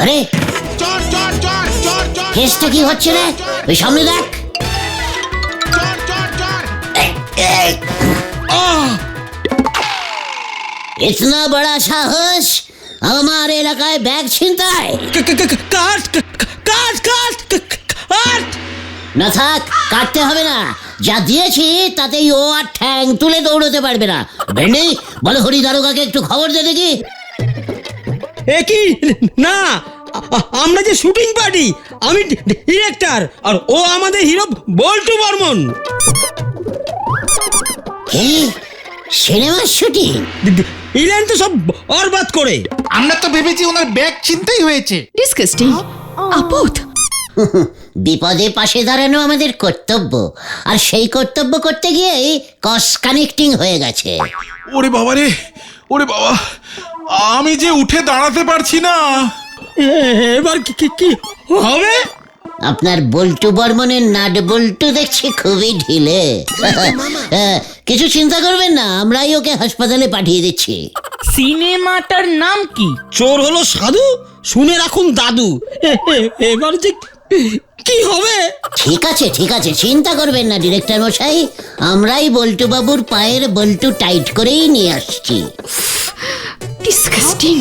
আরে চোর চোর চোর চোর চোর কেসটা কি হচ্ছে রে? ওই সামনে দেখ। চোর চোর চোর इतना बड़ा साहस हमारे এলাকায় ব্যাগ ছিনতাই। কাট কাট কাট কাট। না থাক, কাটতে হবে না। যা দিয়েছি তাতেই ও আর ঠ্যাং তুলে দৌড়তে পারবে না। ভেন্ডি বলো হরি দারোগাকে একটু খবর দে দেখি। এ কি না, আমরা যে শুটিং পার্টি, আমি ডিরেক্টর আর ও আমাদের হিরো বল্টু বর্মন। কি সিনেমার শুটিং? ইলেন তো সব বরবাদ করে। আমরা তো ভেবেছি ওনার ব্যাগ ছিনতাই হয়েছে। ডিসকাস্টিং, আপদ। বিপদে পাশে দাঁড়ানো আমাদের কর্তব্য, আর সেই কর্তব্য করতে গিয়েই কস কানেক্টিং হয়ে গেছে। ওরে বাবা রে, ওরে বাবা, আমি যে উঠে দাঁড়াতে পারছি না। এবার কি কি কি হবে? আপনার বল্টু বর্মনের নাট বল্টু দেখছি খুবই ঢিলে। কিছু চিন্তা করবেন না, আমরাই ওকে হাসপাতালে পাঠিয়ে দিচ্ছি। সিনেমাটার নাম কি? চোর হলো সাধু, শুনে রাখুন দাদু। এবার যে কি হবে? ঠিক আছে ঠিক আছে, চিন্তা করবেন না ডিরেক্টর মশাই, আমরাই বল্টু বাবুর পায়ের বল্টু টাইট করেই নিয়ে আসছি। ডিসকাস্টিং।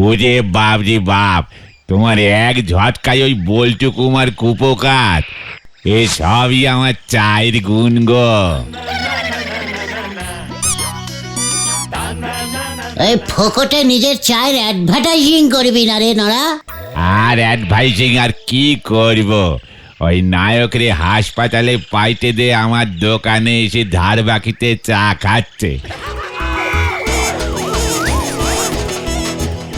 ওরে বাপ রে বাপ, তোমার এক ঝটকায় ওই বল্টু কুমার কুপোকাত, এ সবই আমার চায়ের গুণ গো। এই ফোকটে নিজের চায়ের অ্যাডভার্টাইজিং করবি না রে নড়া। আর অ্যাডভাইজিং আর কি করব, ওই নায়করে হাসপাতালে পাইতে দে আমার দোকানে এসে ধার বাকিতে চা খাচ্ছে।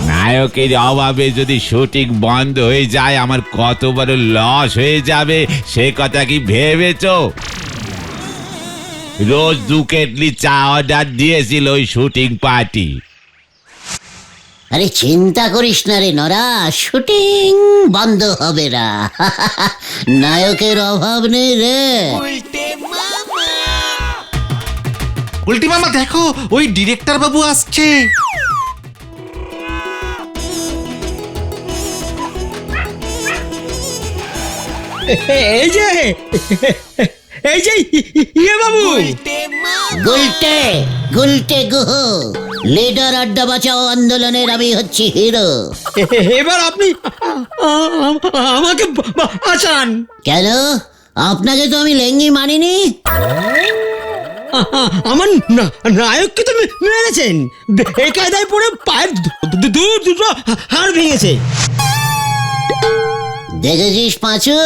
নায়কের অভাবে যদি শুটিং বন্ধ হয়ে যায় আমার কত বড় লস হয়ে যাবে সে কথা কি ভেবেছো? রোজ 2 কেটলি চা অর্ডার দিয়েছিল ওই শুটিং পার্টি। আরে চিন্তা করিস না রে নরা, শুটিং বন্ধ হবে না। নায়কের অভাব নেই রে। উল্টি মামা দেখো, ওই ডিরেক্টর বাবু আসছে। এই যে এই যে ইয়ে বাবু। গুলটে গুলটে গুহ, লিডার আড্ডা বাঁচাও আন্দোলনের আমি হচ্ছি হিরো। এবার আপনি আমাকে বাঁচান। কেন? আপনাকে তো আমি লেঙ্গি মানিনি। আমার নায়ককে তো মেরেছেন, বেকায়দায় পড়ে পায়ের দুটো হাড় ভেঙেছে। দেখেছিস পাঁচু,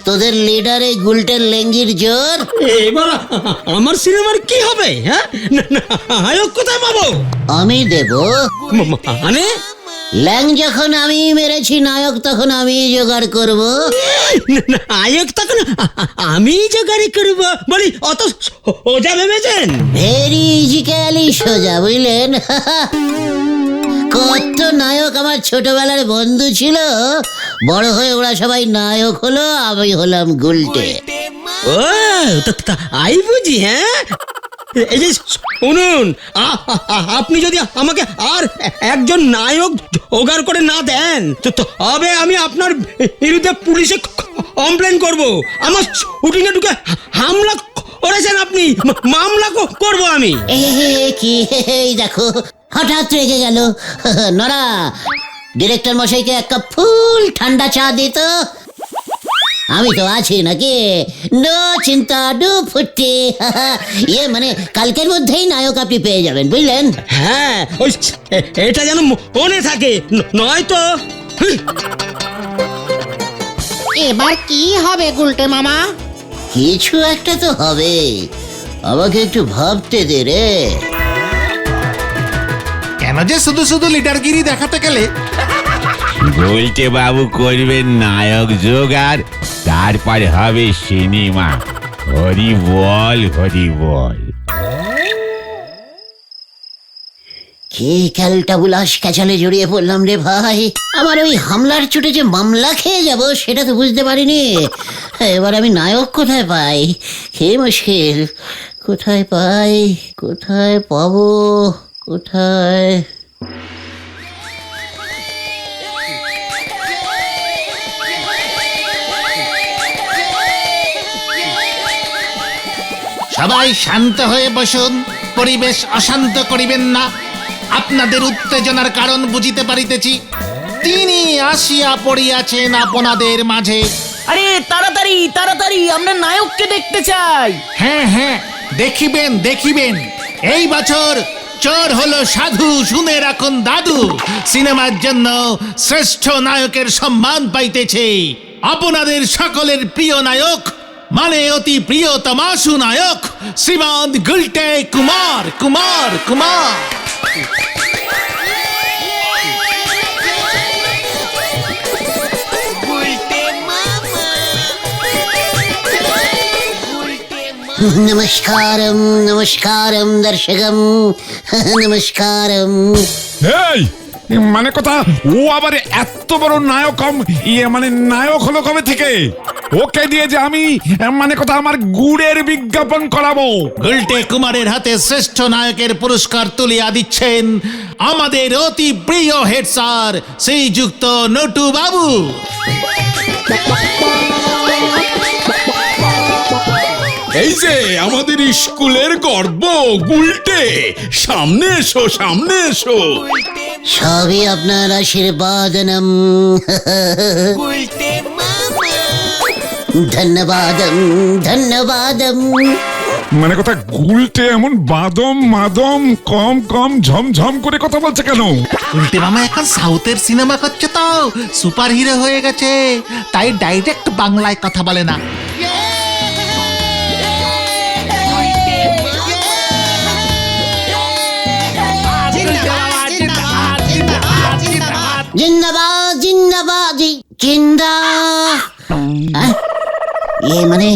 তোদের লিডার এই গুলটের লেঙ্গির জোর। এবার আমার সিনেমার কি হবে? হ্যাঁ, নায়ক কোথায় পাবো? আমি দেব। মানে ল্যাং যখন আমি মেরেছি, নায়ক তখন আমি জোগাড় করব। নায়ক তখন আমি জোগাড়ি করবো বলি, অত সোজা ভেবেছেন? ভেরি ইজিক্যালি সোজা, বুঝলেন? কত নায়ক আমার ছোটবেলার বন্ধু ছিল, বড় হয়ে ওরা সবাই নায়ক হলো, আমি হলাম গুলটে। ও আই বুঝি। হ্যাঁ, এই যে শুনুন, আপনি যদি আমাকে আর একজন নায়ক জোগাড় করে না দেন তবে আমি আপনার বিরুদ্ধে পুলিশে কমপ্লেন করব। আমার শুটিংয়ে ঢুকে হামলা করেছেন আপনি, মামলা করব আমি। কি এই দেখো, হঠাৎ রেগে গেল। নরা, ডিরেক্টর মশাইকে এক কাপ ফুল ঠান্ডা চা দিত। আমি তো আছি নাকি, নো চিন্তা, ডু ফুটি। ইয়ে মানে কালকের মধ্যেই নায়ক আপনি পেয়ে যাবেন, বুঝলেন? হ্যাঁ, ওই এটা যেন মনে থাকে, নয়তো। এবার কি হবে গুলটে মামা? কিছু একটা তো হবে, আমাকে একটু ভাবতে দে রে। কেন যে শুধু শুধু লিডারগিরি দেখাতে গেলে? বলতে বাবু করবেন নায়ক জোগাড়, তারপর হবে সিনেমা। হরি বল হরি বল। কি ক্যালটা বুলাস ক্যাচালে জড়িয়ে পড়লাম রে ভাই। আমার ওই হামলার চোটে যে মামলা খেয়ে যাব সেটা তো বুঝতে পারিনি। এবার আমি নায়ক কোথায় পাই? কি মুশকিল, কোথায় পাই, কোথায় পাবো, কোথায়? সবাই শান্ত হয়ে বসুন, পরিবেশ অশান্ত করিবেন না। আপনাদের উত্তেজনার কারণ বুঝিতে পারিতেছি। তিনি আসিয়া পড়িয়াছেন আপনাদের মাঝে। আরে তাড়াতাড়ি তাড়াতাড়ি, আমরা নায়ককে দেখতে চাই। হ্যাঁ হ্যাঁ, দেখিবেন দেখিবেন। এই বছর চোর হলো সাধু, শুনে রাখুন দাদু। সিনেমার জন্য শ্রেষ্ঠ নায়কের সম্মান পাইতেছে আপনাদের সকলের প্রিয় নায়ক, মানে অতি প্রিয় তমাশু নায়ক শ্রীমান গুলটে কুমার কুমার কুমার। নমস্কারম নমস্কারম দর্শকম নমস্কারম। এই মানে কথা, ও আবার এত বড় নায়ক মানে নায়ক হলো কবে থেকে? ওকে দিয়ে যে আমি মানে কথা আমার গুড়ের বিজ্ঞাপন করাবো। গুলটে কুমারের হাতে শ্রেষ্ঠ নায়কের পুরস্কার তুলিয়া দিচ্ছেন আমাদের অতি প্রিয় হেড স্যার শ্রীযুক্ত নটু বাবু। এই যে আমাদের স্কুলের গর্ব গুলটে, সামনে এসো সামনে এসো। সবই আপনার আশীর্বাদনম। ধন্যবাদম ধন্যবাদম। মানে কথা, গুলটে এমন বাদম মাদম কম কম ঝমঝম করে কথা বলছে কেন? গুলটে মামা এখন সাউথের সিনেমা করছে তো, সুপার হিরো হয়ে গেছে, তাই ডাইরেক্ট বাংলায় কথা বলে না। জিন্দাবাদ জিন্দাবাদ জিন্দা। মানে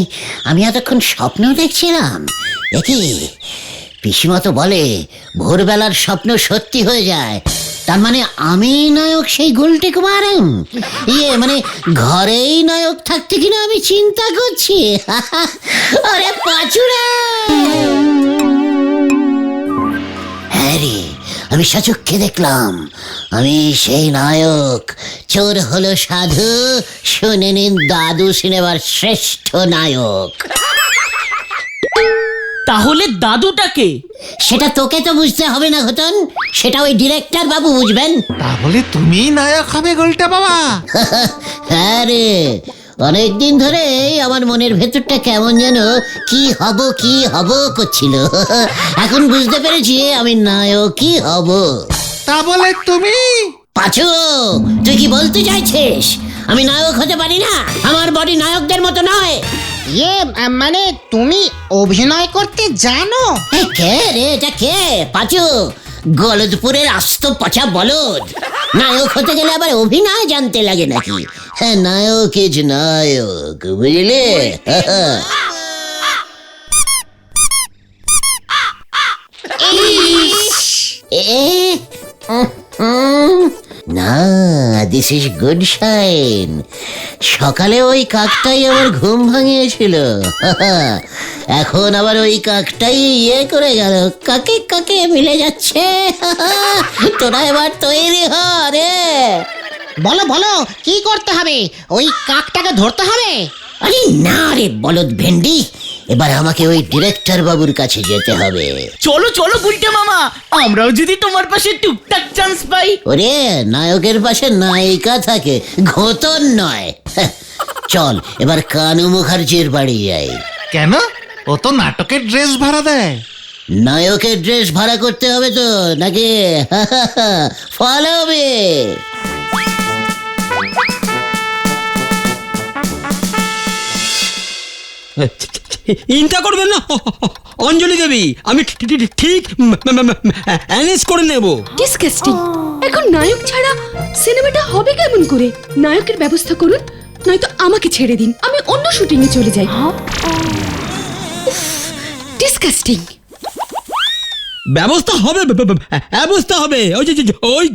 আমি এতক্ষণ স্বপ্ন দেখছিলাম। দেখি পিসিমা তো বলে ভোরবেলার স্বপ্ন সত্যি হয়ে যায়। তার মানে আমি নায়ক সেই গুলটে কুমারম। মানে ঘরেই নায়ক থাকতে কিনা আমি চিন্তা করছি। আরে পাচুরা, হ্যাঁ রে, আমি সচক্ষে দেখলাম আমি সেই নায়ক। চোর হলো সাধু, শুনে নিন দাদু সিনেমার শ্রেষ্ঠ নায়ক। তাহলে দাদুটাকে? সেটা তোকে তো বুঝতে হবে না ঘটন, সেটা ওই ডিরেক্টর বাবু বুঝবেন। তাহলে তুমি নায়ক হবে গুলটে বাবা? হ্যাঁ রে, অনেকদিন ধরে আমার মনের ভেতরটা কেমন যেন কি হব করছিল। এখন বুঝতে পেরেছি আমি নায়কই হব। তা বলে তুমি? পাচু, তুই কি বলতে চাইছিস আমি নায়ক হতে পারি না? আমার বডি নায়কদের মতো নয়। মানে তুমি অভিনয় করতে জানো? কে রে এটা? কে? পাচু, গলদপুরের আস্ত পচা বলদ। নায়ক হতে গেলে আবার অভিনয় জানতে লাগে নাকি? হ্যাঁ, নায়ক ইজ নায়ক, বুঝলে? না, দিস ইজ গুড সাইন। সকালে ওই কাকটাই আমার ঘুম ভাঙিয়েছিল, এখন আবার ওই কাকটাই করে গেল। কাকে কাকে মিলে যাচ্ছে। তোরা এবার তৈরি হ রে। বলো বলো, কি করতে হবে? ওই কাকটাকে ধরতে হবে? আরে না রে বলদ ভেন্ডি, এবার আমাকে ওই ডিরেক্টর বাবুর কাছে যেতে হবে। চলো চলো গুলটে মামা, আমরাও যদি তোমার পাশে টুকটাক চান্স পাই। ওরে, নায়কের পাশে নায়িকা থাকে, ঘোতন নয়। চল এবার কানু মুখার্জির বাড়ি যাই। কেন? ও তো নাটকের ড্রেস ভাড়া দেয়। নায়কের ড্রেস ভাড়া করতে হবে তো নাকি? Follow me. চিন্তা করবেন না অঞ্জলি দেবী, আমি ঠিক ম্যানেজ করে নেব। ডিসকাস্টিং। এখন নায়ক ছাড়া সিনেমাটা হবে কেমন করে? নায়কের ব্যবস্থা করুন, নয়তো আমাকে ছেড়ে দিন, আমি অন্য শুটিং এ চলে যাই। ডিসকাস্টিং। ব্যবস্থা হবে, ব্যবস্থা হবে। ওই যে ওই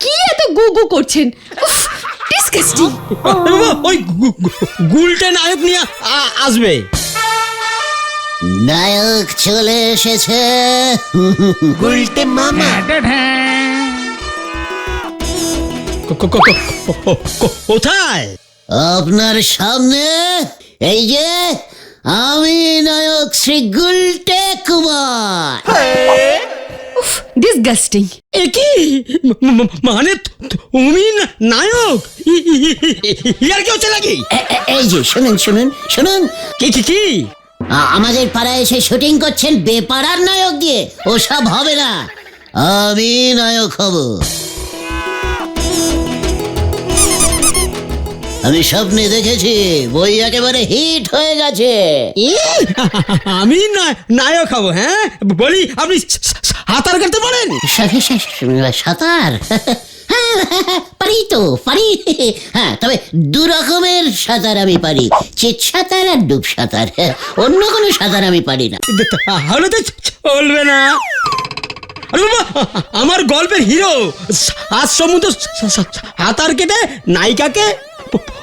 কি এত গু গু করছেন? ডিসকাস্টিং। ওই গুলটে নায়ক নিয়ে আসবে। নায়ক চলে এসেছে। কোথায়? আপনার সামনে এই যে আমি নায়ক শ্রী গুলটে কুমার। ডিসগাস্টিং। এ কি মানে তুমি নায়ক? ইয়ার কি হচ্ছে নাকি? এই যে শুনুন শুনুন শুনুন, কি কি কি? আমাদের পাড়ায় এসে শুটিং করছেন বেপাড়ার নায়ক দিয়ে, ওসব হবে না, আমি নায়ক হব। আমি স্বপ্নে দেখেছি, বই একেবারে হিট হয়ে গেছে। আমি নায়ক হব? হ্যাঁ বলি, আপনি সাঁতার কাটতে পারেন? সাঁতার? পারি তো পারি। হ্যাঁ, তবে দু রকমের সাঁতার আমি পারি, চিত সাঁতার আর ডুব সাঁতার। অন্য কোনো সাঁতার আমি পারি না। তাহলে তো চলবে না। আরে বাবা, আমার গল্পের হিরো আজ সমুদ্র সাঁতার কেটে নায়িকাকে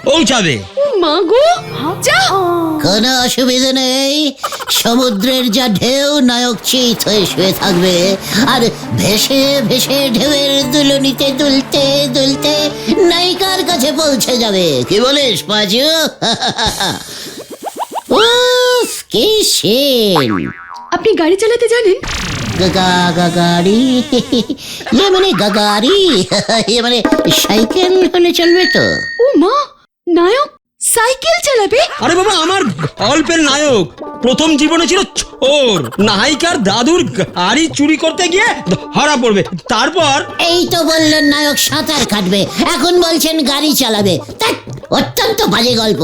পৌঁছাবে। মা গো, যা। কোনো অসুবিধা নেই, সমুদ্রের যা ঢেউ নায়ক চিত হয়ে শুয়ে থাকবে, আর ভেসে ভেসে ঢেউয়ের দুলনিতে দুলতে দুলতে নায়িকার কাছে পৌঁছে যাবে। কি বলিস পাজু? উফ, কি সিন! আপনি গাড়ি চালাতে জানেন? গাড়ি? মানে গাড়ি, মানে সাইকেল হলে চলবে তো? ও মা, নায়ক সাইকেল চালাবে? আরে বাবা, আমার গল্পের নায়ক প্রথম জীবনে ছিল চোর, নায়িকার দাদুর গাড়ি চুরি করতে গিয়ে ধরা পড়বে, তারপর এই তো বললেন নায়ক সাঁতার কাটবে, এখন বলছেন গাড়ি চালাবে। ধ্যাৎ, অত্যন্ত বাজে গল্প।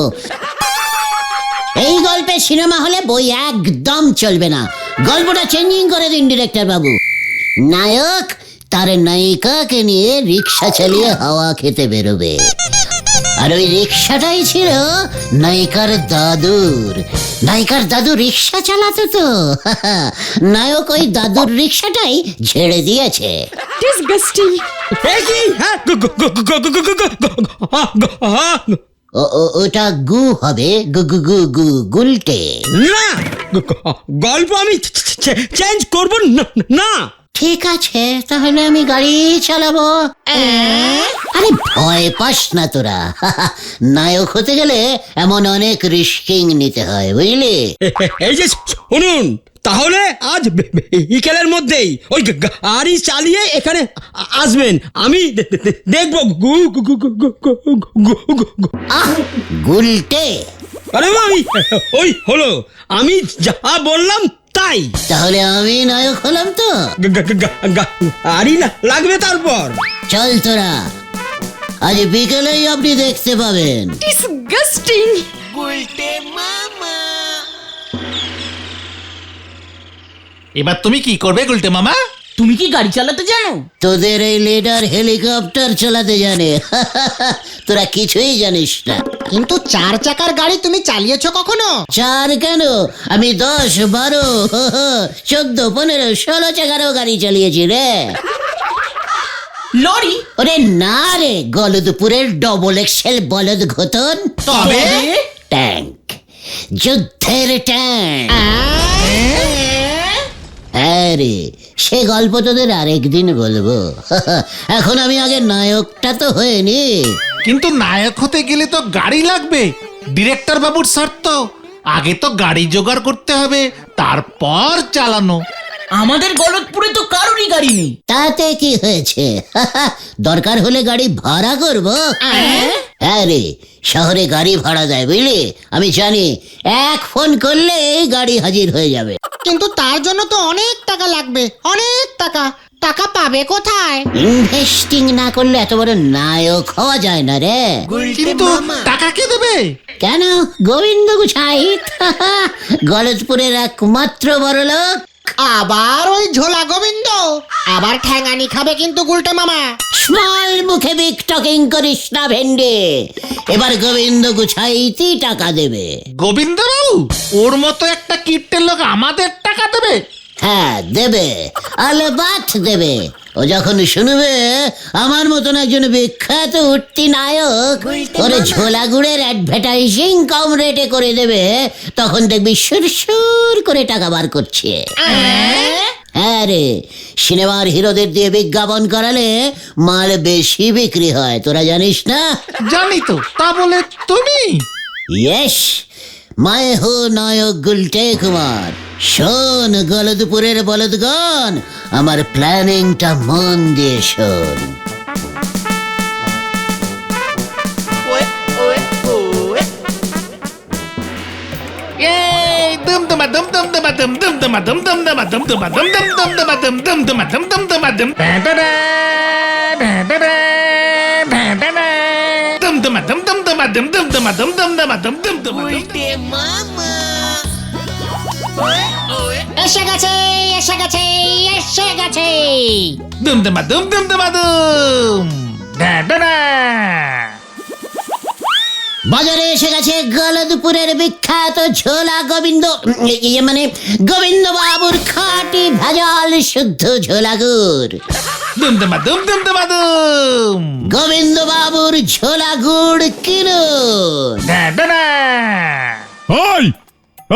এই গল্পে সিনেমা হলে বই একদম চলবে না। গল্পটা চেঞ্জিং করে দিন ডিরেক্টর বাবু। নায়ক তার নায়িকাকে নিয়ে রিক্সা চালিয়ে হাওয়া খেতে বেরোবে, আর ওই রিক্সাটাই ছিল নায়িকার দাদুর। নায়িকার দাদু রিক্সা চালাতো তো, নায়ক ওই দাদুর রিক্সাটাই ঝেড়ে দিয়েছে। ডিসগাস্টিং। ওটা গু হবে, গু গু গু গু গুলটে। না, গল্প আমি চেঞ্জ করব না। ঠিক আছে, তাহলে আমি গাড়ি চালাবো। আরে ভয় পাস না তোরা, নায়ক হতে গেলে এমন অনেক রিস্কিং নিতে হয়, বুঝলি? এই যে শুনুন, তাহলে আজ বিকেলের মধ্যেই ওই গাড়ি চালিয়ে এখানে আসবেন, আমি দেখবো। গুলটে? আরে ওই হলো, আমি যা বললাম তাই। তাহলে আমি নায়ক হলাম তো? গাড়ি লাগবে তারপর। চল তোরা, আজ বিকেলেই আপনি দেখতে পাবেন। ডিসগাস্টিং। এবার তুমি কি করবে গুলটে মামা? তুমি কি গাড়ি চালাতে জানো? তোদের এই লিডার হেলিকপ্টার চালাতে জানে, তোরা কিছুই জানিস না। কিন্তু 4 চাকার গাড়ি তুমি চালিয়েছো কখনো? 4 কেন, আমি 10, 12, 14, 15, 16 চাকারও গাড়ি চালিয়েছি রে। লরি? ওরে না রে, গলদপুরের ডবল এক্সেল বলদ ঘতন। তবে ট্যাঙ্ক, যুদ্ধের ট্যাঙ্ক। হ্যাঁ রে, সে গল্প তোদের আরেকদিন বলবো। এখন আমি আগে নায়কটা তো হয়নি। কিন্তু নায়ক হতে গেলে তো গাড়ি লাগবে, ডিরেক্টর বাবুর শর্ত। আগে তো গাড়ি জোগাড় করতে হবে, তারপর চালানো। আমাদের গলতপুরে তো কারোরই গাড়ি নেই। তাতে কি হয়েছে, দরকার হলে গাড়ি ভাড়া করবো। হ্যাঁ রে, শহরে গাড়ি ভাড়া দেয় বুঝলি, আমি জানি। এক ফোন করলে গাড়ি হাজির হয়ে যাবে। কিন্তু তার জন্য তো অনেক টাকা লাগবে, অনেক টাকা। টাকা পাবে কোথায়? ইনভেস্টিং না করলে এত বড় নায়ক হওয়া যায় না রে। কিন্তু টাকা কে দেবে? কেন, গোবিন্দ গুছাইত, গলতপুরের একমাত্র বড় লোক। আবার ওই ঝোলা গোবিন্দ? আবার ঠ্যাঙানি খাবে কিন্তু গুলটে মামা। স্মল মুখে বিগ টকিং করিস না ভেন্ডে। এবার গোবিন্দ গুছাইতি টাকা দেবে। গোবিন্দ বাবু? ওর মতো একটা কিপ্টের লোক আমাদের টাকা দেবে? হ্যাঁ দেবে, আলবাত দেবে। ও যখন শুনবে আমার মতন একজন বিখ্যাত উঠতি নায়ক ওরে ঝোলা গুড়ের অ্যাডভার্টাইজিং কম রেটে করে দেবে, তখন দেখবি সুর করে টাকা বার করছে। হ্যাঁ রে, সিনেমার হিরোদের দিয়ে বিজ্ঞাপন করালে মাল বেশি বিক্রি হয়, তোরা জানিস না? জানি তো, তা বলে তুমি? यस, मैं हूँ नायक गुलटे कुमार। শোন গলদপুরের বলদগণ, আমার প্ল্যানিংটা মন দিয়ে শোন। এই দুমদুমা দুমদুমদুমা দুমদুমদুমা দুমদুমদুমা দুমদুমা দুমদুমদুমদুমা দুমদুমদুমা দুমদুমদুমা দুম দুমদুমা দুমদুমদুমা দুমদুমদুমা দুমদুমদুমা দুমদুমদুমা এসে গেছে এসে গেছে এসে গেছে। দুমদুমা দুমদুমদুমা দুম বাজারে এসে গেছে গলদপুরের বিখ্যাত ঝোলা গোবিন্দ, মানে গোবিন্দ বাবুর খাঁটি ভেজাল শুদ্ধ ঝোলা গুড়। দুমদুমা দুমদুমদুমা দুম গোবিন্দ বাবুর ঝোলা গুড় কিনুন। ওই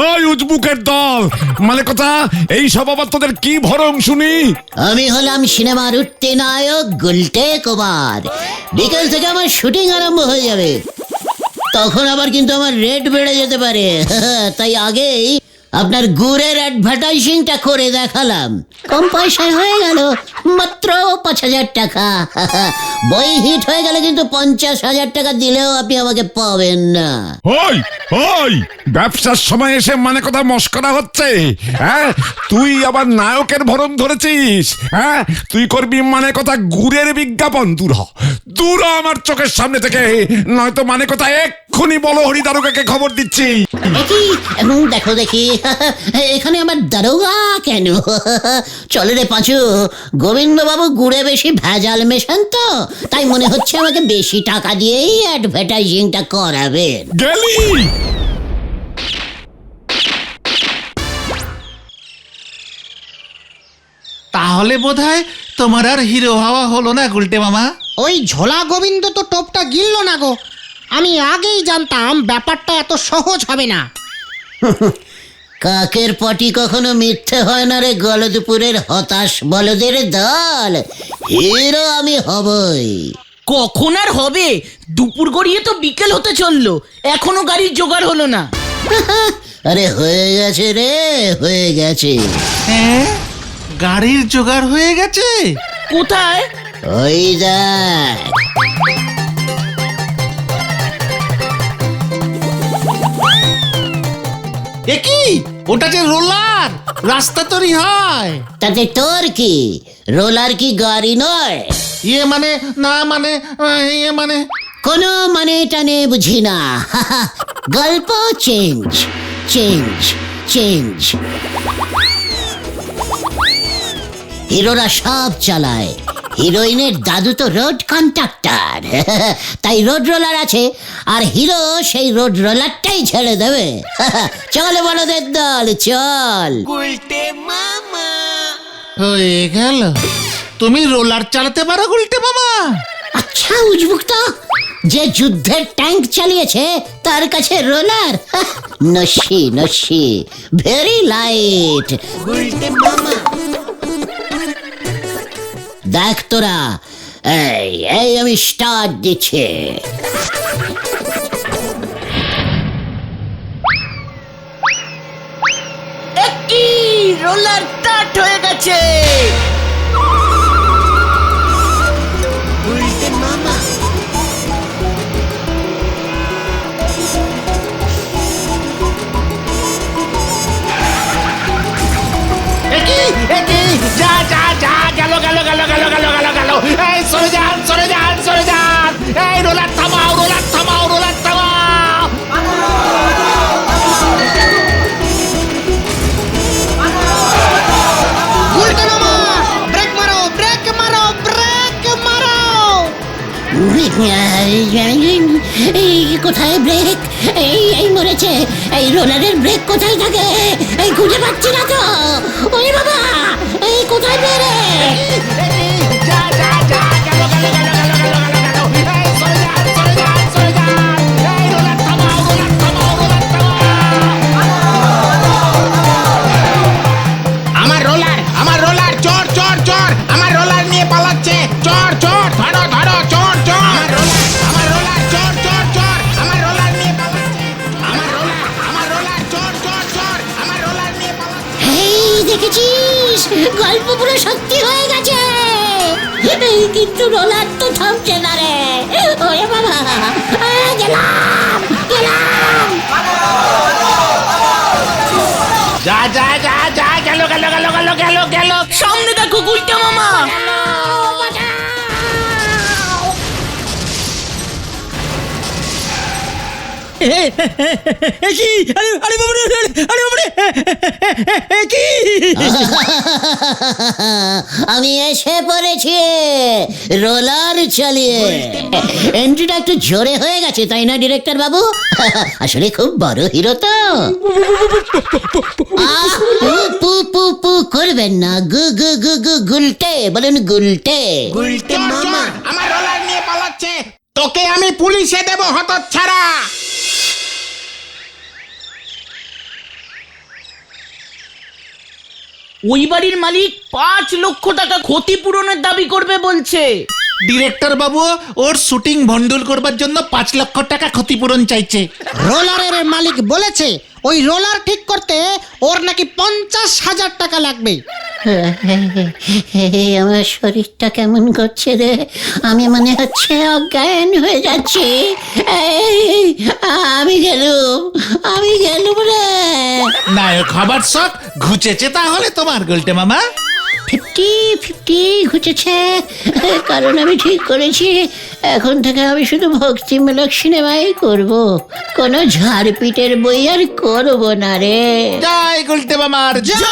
ওই উজবুকের দল, মানে কথা এই সব আবার তোদের কি ভরম শুনি? আমি হলাম সিনেমার উঠতি নায়ক গুলটে কুমার। বিকেল থেকে আমার শুটিং আরম্ভ হয়ে যাবে, তখন আবার কিন্তু আমার রেট বেড়ে যেতে পারে। তাই আগেই আপনার গুড়ের অ্যাডভার্টাইজিংটা করে দেখালাম। কম পয়সায় হয়ে গেল, মাত্র 5,000 টাকা। বই হিট হয়ে গেলে কিন্তু 50,000 টাকা দিলেও আপনি আমাকে পাবেন না। ওই ওই ব্যবসার সময় এসে মানে কথা মস্করা হচ্ছে? হ্যাঁ, তুই আবার নায়কের ভরম ধরেছিস? হ্যাঁ, তুই করবি মানে কথা গুড়ের বিজ্ঞাপন? দূর হ, দূর হ আমার চোখের সামনে থেকে, নয়তো মানে কথা এক্ষুনি বলো হরিদারোগাকে খবর দিচ্ছি। দেখি দেখো দেখি, এখানে আমার দারোগা কেন? চলে রে পাঁচু, গোবিন্দবাবু গুড়ে বেশি ভেজাল মেশান তো, তাই মনে হচ্ছে আমাকে বেশি টাকা দিয়েই অ্যাডভার্টাইজিংটা করাবেন। গেলি তাহলে বোধহয় তোমার আর হিরো হওয়া হলো না গুলটে মামা। ওই ঝোলা গোবিন্দ তো টোপটা গিললো না গো। আমি আগেই জানতাম ব্যাপারটা এত সহজ হবে না। কাকের পটি কখনো মিথ্যে হয় না রে গলদপুরের হতাশ বলদের দল। হিরো আমি হবই। কখন আর হবে? দুপুর গড়িয়ে তো বিকেল হতে চললো, এখনো গাড়ির জোগাড় হলো না। আরে হয়ে গেছে রে, হয়ে গেছে। হ্যাঁ, গাড়ির জোগাড় হয়ে গেছে। কোথায়? ওই দেখ। এ কি, ওটা যে রোলার, রাস্তা তৈরি হয়। তাতে তোর কি? রোলার কি গাড়ি নয়? ইয়ে মানে না, মানে ইয়ে মানে কোনো মানে টানে বুঝি না। গল্প চেঞ্জ চেঞ্জ চেঞ্জ। হিরোরা সব চালায়, হিরোইনের দাদু তো রোড কন্ট্রাক্টর, তাই রোড রোলার আছে, আর হিরো সেই রোড রোলারটাই ছেড়ে দেবে। চল বলদের দল চল। হয়ে গেল। তুমি রোলার চালাতে পারো গুলটে মামা? আচ্ছা উজবুকটা, যে যুদ্ধের ট্যাঙ্ক চালিয়েছে তার কাছে রোলার? নস্যি নস্যি, ভেরি লাইট। দেখ তোরা, এই এই আমি স্টার্ট দিচ্ছি। একই রোলার স্টার্ট হয়ে গেছে। যা যা যা, গেল গেল গেল গেল গেল গেল গেল। এই সরে যান সরে যান সরে যান। এই রোলার থামাও রোলার থামাও রোলার থামাও। উল্টে মামা, ব্রেক মারো ব্রেক মারো ব্রেক মারো। এই কোথায় ব্রেক? এই এই মরেছে। এই রোলারের ব্রেক কোথায় থাকে? এই খুঁজে পাচ্ছি না তো। ওই বাবা, এই কোথায় ব্রেক? গল্প পুরো সত্যি হয়ে গেছে। কিন্তু রোলার তো থামছে না রে। ওরে বাবা, গেলাম গেলাম। যা যা যা যা গেল গেল গেল গেল গেল গেল সামনে দেখো গুলটা মামা। কি আরে আরে বাবা রে, আরে বাবা রে, কি আমি এসে পড়েছি রোলার চালিয়ে। এন্ট্রিটা একটু জোরে হয়ে গেছে তাই না ডিরেক্টর বাবু? আসলে খুব বড় হিরো তো। পু পু পু পু করবেন না, গু গু গু গু গুলটে বলুন, গুলটে। আমার রোলার নিয়ে পালাচ্ছে, তোকে আমি পুলিশে দেব হতচ্ছাড়া। ওই বাড়ির মালিক 5 লক্ষ টাকা ক্ষতিপূরণের দাবি করবে বলছে। ডিরেক্টর বাবু ওর শুটিং ভন্ডুল করবার জন্য 5 লক্ষ টাকা ক্ষতিপূরণ চাইছে। রোলারের মালিক বলেছে ওই রোলার ঠিক করতে ওর নাকি 50,000 টাকা লাগবে। আমার শরীরটা কেমন করছে রে, আমি মনে হচ্ছে অজ্ঞান হয়ে যাচ্ছি। আমি গেলুম রে। নায়ক হবার শখ ঘুচেছে তাহলে তোমার গুলটে মামা। 50-50 ঘুচেছে, কারণ আমি ঠিক করেছি এখন থেকে আমি শুধু ভক্তিমূলক সিনেমাই করব, কোনো ঝাড়পিটের বই আর করব না রে। জয় গুলটে মামার জয়।